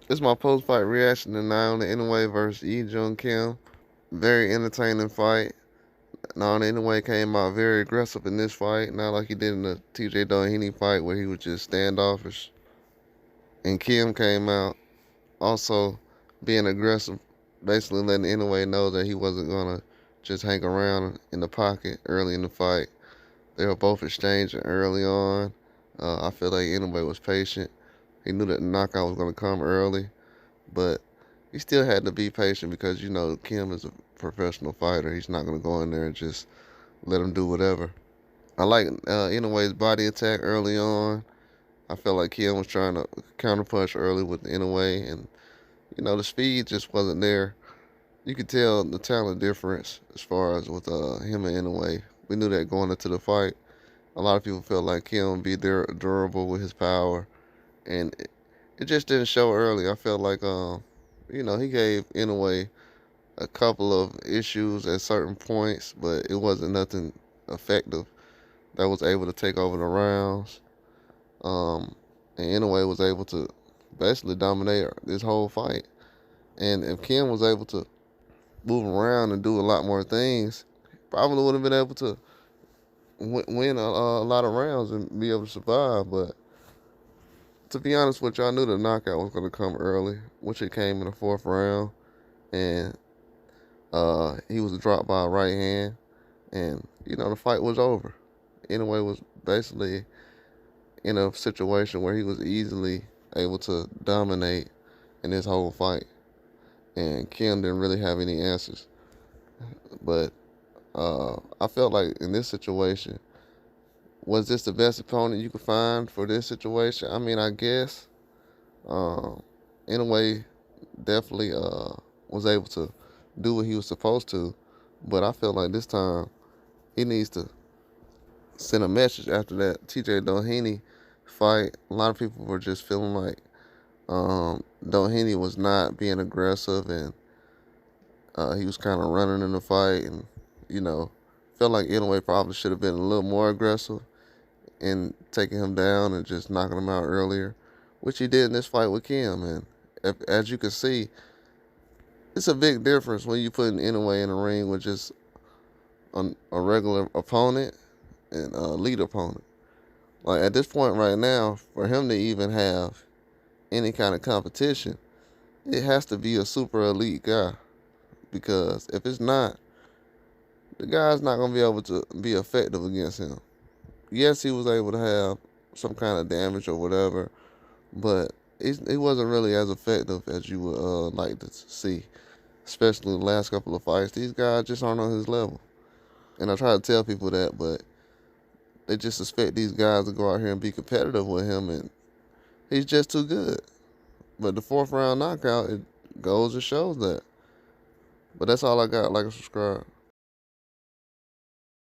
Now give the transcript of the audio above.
This is my post-fight reaction to Naoya Inoue versus Joon. Very entertaining fight. Naoya Inoue came out very aggressive in this fight, not like he did in the TJ Doheny fight where he was just standoffish. And Kim came out also being aggressive, basically letting Inoue know that he wasn't gonna just hang around in the pocket early in the fight. They were both exchanging early on. I feel like Inoue was patient. He knew that the knockout was gonna come early, but he still had to be patient because Kim is a professional fighter. He's not gonna go in there and just let him do whatever. I like Inoue's body attack early on. I felt like Kim was trying to counterpunch early with Inoue, and the speed just wasn't there. You could tell the talent difference as far as with him and Inoue. We knew that going into the fight. A lot of people felt like Kim would be there durable with his power, and it just didn't show early. I felt like he gave Inoue a couple of issues at certain points, but it wasn't nothing effective that was able to take over the rounds. Um, and Inoue was able to basically dominate this whole fight. And if Kim was able to move around and do a lot more things, probably would have been able to win a lot of rounds and be able to survive. But to be honest with you, I knew the knockout was going to come early, which it came in the fourth round. And he was dropped by a right hand. And, the fight was over. Inoue was basically in a situation where he was easily able to dominate in this whole fight. And Kim didn't really have any answers. But I felt like in this situation, was this the best opponent you could find for this situation? I mean, I guess. In a way, definitely was able to do what he was supposed to. But I feel like this time he needs to send a message after that TJ Doheny fight. A lot of people were just feeling like Doheny was not being aggressive, and he was kind of running in the fight, and felt like Inoue probably should have been a little more aggressive in taking him down and just knocking him out earlier, which he did in this fight with Kim. And as you can see, it's a big difference when you put Inoue in a ring with just a regular opponent and a lead opponent. Like at this point right now, for him to even have any kind of competition, it has to be a super elite guy. Because if it's not, the guy's not going to be able to be effective against him. Yes, he was able to have some kind of damage or whatever, but he wasn't really as effective as you would like to see, especially the last couple of fights. These guys just aren't on his level. And I try to tell people that, but they just expect these guys to go out here and be competitive with him, and he's just too good. But the fourth round knockout, it goes and shows that. But that's all I got. Like and subscribe.